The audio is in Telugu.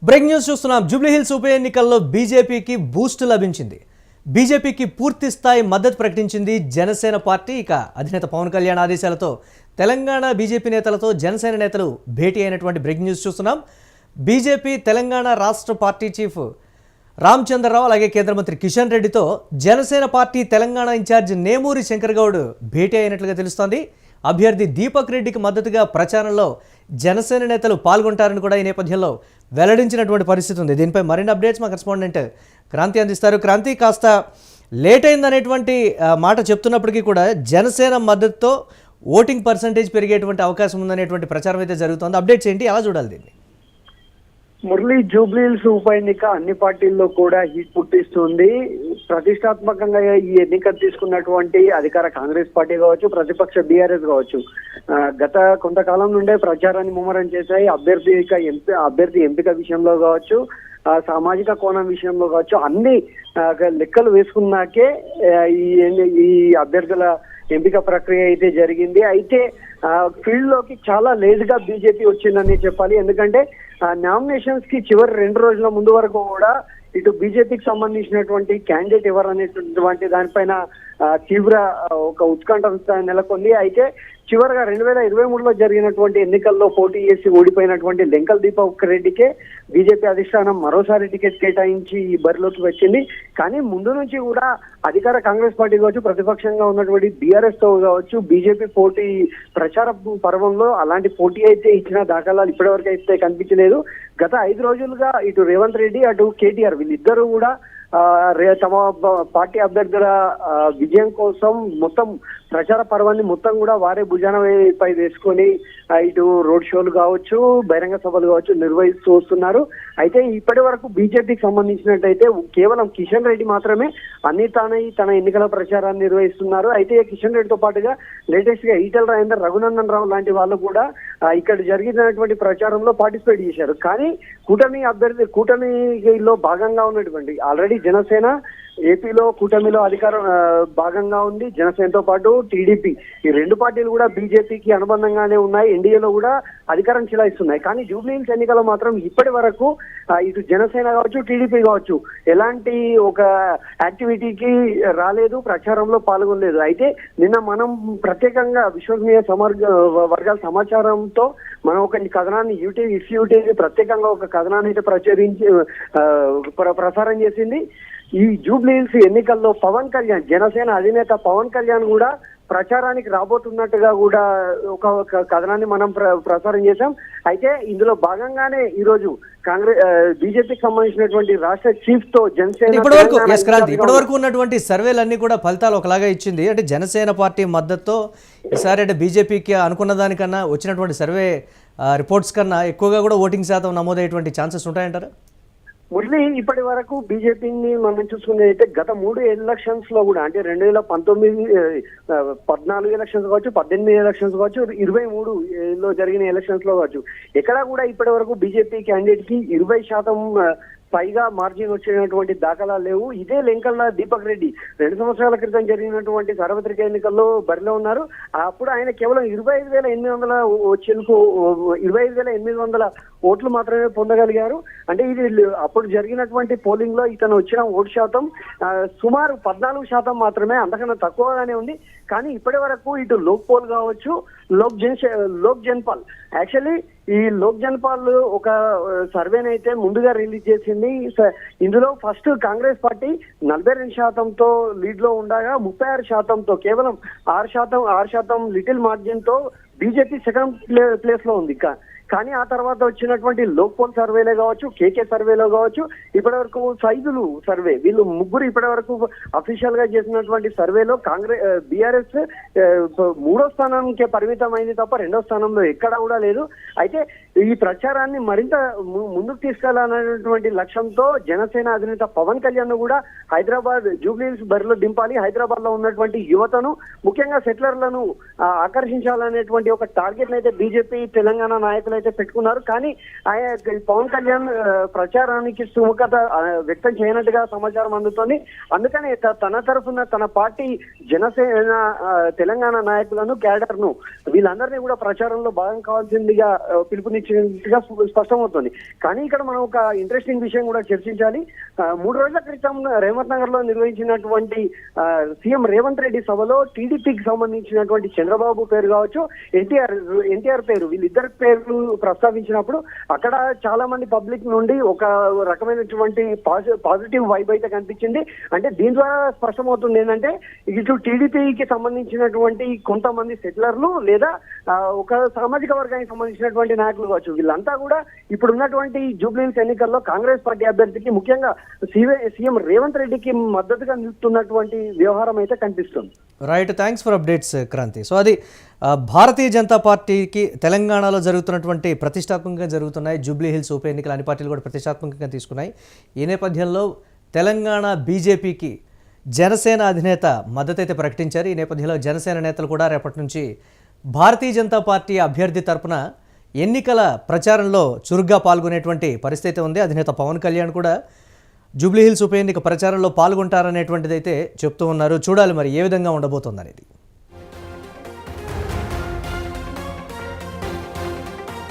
బ్రేకింగ్ న్యూస్ చూస్తున్నాం. జూబ్లీహిల్స్ ఉప ఎన్నికల్లో బీజేపీకి బూస్ట్ లభించింది. బీజేపీకి పూర్తి స్థాయి మద్దతు ప్రకటించింది జనసేన పార్టీ. ఇక అధినేత పవన్ కళ్యాణ్ ఆదేశాలతో తెలంగాణ బీజేపీ నేతలతో జనసేన నేతలు భేటీ అయినటువంటి బ్రేకింగ్ న్యూస్ చూస్తున్నాం. బీజేపీ తెలంగాణ రాష్ట్ర పార్టీ చీఫ్ రామచంద్రరావు అలాగే కేంద్ర మంత్రి కిషన్ రెడ్డితో జనసేన పార్టీ తెలంగాణ ఇన్ఛార్జ్ నేమూరి శంకర్ గౌడ్ భేటీ అయినట్లుగా తెలుస్తోంది. అభ్యర్థి దీపక్ రెడ్డికి మద్దతుగా ప్రచారంలో జనసేన నేతలు పాల్గొంటారని కూడా ఈ నేపథ్యంలో వెల్లడించినటువంటి పరిస్థితి ఉంది. దీనిపై మరిన్ని అప్డేట్స్ మా కరెస్పాండెంట్ క్రాంతి అందిస్తారు. క్రాంతి, కాస్త లేట్ అయిందనేటువంటి మాట చెప్తున్నప్పటికీ కూడా జనసేన మద్దతుతో ఓటింగ్ పర్సంటేజ్ పెరిగేటువంటి అవకాశం ఉందనేటువంటి ప్రచారం అయితే జరుగుతుంది. అప్డేట్స్ ఏంటి, ఎలా చూడాలి దీన్ని? మురళి, జూబ్లీహిల్స్ ఉప ఎన్నిక అన్ని పార్టీల్లో కూడా హీట్ పుట్టిస్తుంది. ప్రతిష్టాత్మకంగా ఈ ఎన్నిక తీసుకున్నటువంటి అధికార కాంగ్రెస్ పార్టీ కావచ్చు, ప్రతిపక్ష బీఆర్ఎస్ కావచ్చు, గత కొంతకాలం నుండే ప్రచారాన్ని ముమ్మరం చేశాయి. అభ్యర్థి ఎంపిక విషయంలో కావచ్చు, సామాజిక కోణం విషయంలో కావచ్చు, అన్ని లెక్కలు వేసుకున్నాకే ఈ అభ్యర్థుల ఎంపిక ప్రక్రియ అయితే జరిగింది. అయితే ఫీల్డ్ లోకి చాలా లేట్ గా బీజేపీ వచ్చిందని చెప్పాలి. ఎందుకంటే నామినేషన్స్ కి చివరి 2 రోజుల ముందు వరకు కూడా ఇటు బీజేపీకి సంబంధించినటువంటి క్యాండిడేట్ ఎవరు అనేటువంటి దానిపైన తీవ్ర ఒక ఉత్కంఠ నెలకొంది. అయితే చివరిగా 2023లో జరిగినటువంటి ఎన్నికల్లో పోటీ చేసి ఓడిపోయినటువంటి లెంకల్ దీపక్ రెడ్డికే బీజేపీ అధిష్టానం మరోసారి టికెట్ కేటాయించి ఈ బరిలోకి వచ్చింది. కానీ ముందు నుంచి కూడా అధికార కాంగ్రెస్ పార్టీ కావచ్చు, ప్రతిపక్షంగా ఉన్నటువంటి బీఆర్ఎస్ తో కావచ్చు, బీజేపీ పోటీ ప్రచార పర్వంలో అలాంటి పోటీ అయితే ఇచ్చిన దాఖలాలు ఇప్పటివరకు అయితే కనిపించలేదు. గత 5 రోజులుగా ఇటు రేవంత్ రెడ్డి అటు కేటీఆర్ వీళ్ళిద్దరూ కూడా తమ పార్టీ అభ్యర్థుల విజయం కోసం మొత్తం ప్రచార పర్వాన్ని మొత్తం కూడా వారే భుజానపై వేసుకొని ఇటు రోడ్ షోలు కావచ్చు, బహిరంగ సభలు కావచ్చు నిర్వహిస్తూ వస్తున్నారు. అయితే ఇప్పటి వరకు బీజేపీకి సంబంధించినట్టయితే కేవలం కిషన్ రెడ్డి మాత్రమే తన ఎన్నికల ప్రచారాన్ని నిర్వహిస్తున్నారు. అయితే కిషన్ రెడ్డితో పాటుగా లేటెస్ట్ గా ఈటెల రాజేందర్, రఘునందన్ రావు లాంటి వాళ్ళు కూడా ఇక్కడ జరిగినటువంటి ప్రచారంలో పార్టిసిపేట్ చేశారు. కానీ కూటమిలో భాగంగా ఉన్నటువంటి ఆల్రెడీ జనసేన ఏపీలో కూటమిలో అధికారం భాగంగా ఉంది. జనసేనతో పాటు టీడీపీ, ఈ 2 పార్టీలు కూడా బీజేపీకి అనుబంధంగానే ఉన్నాయి. ఎన్డీఏలో కూడా అధికారం చెలాయిస్తున్నాయి. కానీ జూబ్లీహిల్స్ ఎన్నికల్లో మాత్రం ఇప్పటి వరకు ఇటు జనసేన కావచ్చు, టీడీపీ కావచ్చు ఎలాంటి ఒక యాక్టివిటీకి రాలేదు, ప్రచారంలో పాల్గొనలేదు. అయితే నిన్న మనం ప్రత్యేకంగా విశ్వసనీయ వర్గాల సమాచారంతో మనం ఒక కథనాన్ని యూటీవీ ప్రత్యేకంగా ఒక కథనాన్ని అయితే ప్రసారం చేసింది. ఈ జూబ్లీహిల్స్ ఎన్నికల్లో పవన్ కళ్యాణ్, జనసేన అధినేత పవన్ కళ్యాణ్ కూడా ప్రచారానికి రాబోతున్నట్టుగా కూడా ఒక కథనాన్ని మనం ప్రసారం చేశాం. అయితే ఇందులో భాగంగానే ఈ రోజు బీజేపీకి సంబంధించినటువంటి రాష్ట్ర చీఫ్ తో జనసేన ఇప్పటి వరకు ఉన్నటువంటి సర్వేలన్నీ కూడా ఫలితాలు ఒకలాగా ఇచ్చింది. అంటే జనసేన పార్టీ మద్దతుతో ఈసారి అంటే బీజేపీకి అనుకున్న దానికన్నా వచ్చినటువంటి సర్వే రిపోర్ట్స్ కన్నా ఎక్కువగా కూడా ఓటింగ్ శాతం నమోదయ్యేటువంటి ఛాన్సెస్ ఉంటాయంటారా? మురళి, ఇప్పటి వరకు బీజేపీని మనం చూసుకునేదైతే గత 3 ఎలక్షన్స్ లో కూడా అంటే 2019, 14 ఎలక్షన్స్ కావచ్చు, 18 ఎలక్షన్స్ కావచ్చు, 23లో జరిగిన ఎలక్షన్స్ లో కావచ్చు, ఎక్కడా కూడా ఇప్పటి వరకు బీజేపీ క్యాండిడేట్ కి 20% పైగా మార్జిన్ వచ్చినటువంటి దాఖలాలు లేవు. ఇదే లెంకల్ దీపక్ రెడ్డి 2 సంవత్సరాల క్రితం జరిగినటువంటి సార్వత్రిక ఎన్నికల్లో బరిలో ఉన్నారు. అప్పుడు ఆయన కేవలం 25,800 ఓట్లు మాత్రమే పొందగలిగారు. అంటే ఇది అప్పుడు జరిగినటువంటి పోలింగ్ లో ఇతను వచ్చిన ఓటు శాతం సుమారు 14% మాత్రమే, అంతకన్నా తక్కువగానే ఉంది. కానీ ఇప్పటి వరకు ఇటు లోక్ పోల్ కావచ్చు, లోక్ జన్పాల్ యాక్చువల్లీ ఈ లోక్ జన్పాల్ ఒక సర్వేని అయితే ముందుగా రిలీజ్ చేసింది. ఇందులో ఫస్ట్ కాంగ్రెస్ పార్టీ 42%తో లీడ్ లో ఉండగా 36%తో కేవలం 6% లిటిల్ మార్జిన్ తో బీజేపీ సెకండ్ ప్లేస్ లో ఉంది. కానీ ఆ తర్వాత వచ్చినటువంటి లోక్ పోల్ సర్వేలో కావచ్చు, కేకే సర్వేలో కావచ్చు, ఇప్పటి వరకు సైజులు సర్వే వీళ్ళు ముగ్గురు ఇప్పటి వరకు అఫీషియల్ గా చేసినటువంటి సర్వేలో బీఆర్ఎస్ 3వ స్థానానికి పరిమితం అయింది తప్ప 2వ స్థానంలో ఎక్కడా కూడా లేదు. అయితే ఈ ప్రచారాన్ని మరింత ముందుకు తీసుకెళ్లాలనేటువంటి లక్ష్యంతో జనసేన అధినేత పవన్ కళ్యాణ్ కూడా హైదరాబాద్ జూబ్లీహిల్స్ బరిలో దింపాలి, హైదరాబాద్ లో ఉన్నటువంటి యువతను ముఖ్యంగా సెటిలర్లను ఆకర్షించాలనేటువంటి ఒక టార్గెట్ అయితే బీజేపీ తెలంగాణ నాయకులు అయితే పెట్టుకున్నారు. కానీ పవన్ కళ్యాణ్ ప్రచారానికి సుముఖత వ్యక్తం చేయనట్టుగా సమాచారం అందుతోంది. అందుకని తన తరఫున తన పార్టీ జనసేన తెలంగాణ నాయకులను, క్యాడర్ ను వీళ్ళందరినీ కూడా ప్రచారంలో భాగం కావాల్సిందిగా పిలుపునిచ్చారు. ఇచ్చినట్టుగా స్పష్టమవుతుంది. కానీ ఇక్కడ మనం ఒక ఇంట్రెస్టింగ్ విషయం కూడా చర్చించాలి. 3 రోజుల క్రితం రేవంత్ నగర్ లో నిర్వహించినటువంటి సీఎం రేవంత్ రెడ్డి సభలో టీడీపీకి సంబంధించినటువంటి చంద్రబాబు పేరు కావచ్చు, ఎన్టీఆర్ పేరు, వీళ్ళిద్దరి పేర్లు ప్రస్తావించినప్పుడు అక్కడ చాలా మంది పబ్లిక్ నుండి ఒక రకమైనటువంటి పాజిటివ్ వైబ్ అయితే కనిపించింది. అంటే దీని ద్వారా స్పష్టమవుతుంది ఏంటంటే ఇటు టీడీపీకి సంబంధించినటువంటి కొంతమంది సెటిలర్లు లేదా ఒక సామాజిక వర్గానికి సంబంధించినటువంటి నాయకులు కావచ్చు, వీళ్ళంతా కూడా ఇప్పుడు ఉన్నటువంటి జూబ్లీహిల్స్ ఎన్నికల్లో కాంగ్రెస్ పార్టీ అభ్యర్థికి ముఖ్యంగా సీఎం రేవంత్ రెడ్డికి మద్దతుగా నిలుస్తున్నటువంటి వ్యవహారం అయితే కనిపిస్తుంది. Right, thanks for updates Kranti. So అది భారతీయ జనతా పార్టీకి తెలంగాణలో జరుగుతున్నటువంటి ప్రతిష్టాత్మకంగా జరుగుతున్నాయి జూబ్లీహిల్స్ ఉప ఎన్నికలు, అన్ని పార్టీలు కూడా ప్రతిష్టాత్మకంగా తీసుకున్నాయి. ఈ నేపథ్యంలో తెలంగాణ బీజేపీకి జనసేన అధినేత మద్దతు అయితే ప్రకటించారు. ఈ నేపథ్యంలో జనసేన నేతలు కూడా రేపటి నుంచి భారతీయ జనతా పార్టీ అభ్యర్థి తరపున ఎన్నికల ప్రచారంలో చురుగ్గా పాల్గొనేటువంటి పరిస్థితి ఉంది. అధినేత పవన్ కళ్యాణ్ కూడా జూబ్లీహిల్స్ ఉప ఎన్నిక ప్రచారంలో పాల్గొంటారనేటువంటిది అయితే చెప్తూ ఉన్నారు. చూడాలి మరి ఏ విధంగా ఉండబోతుంది అనేది.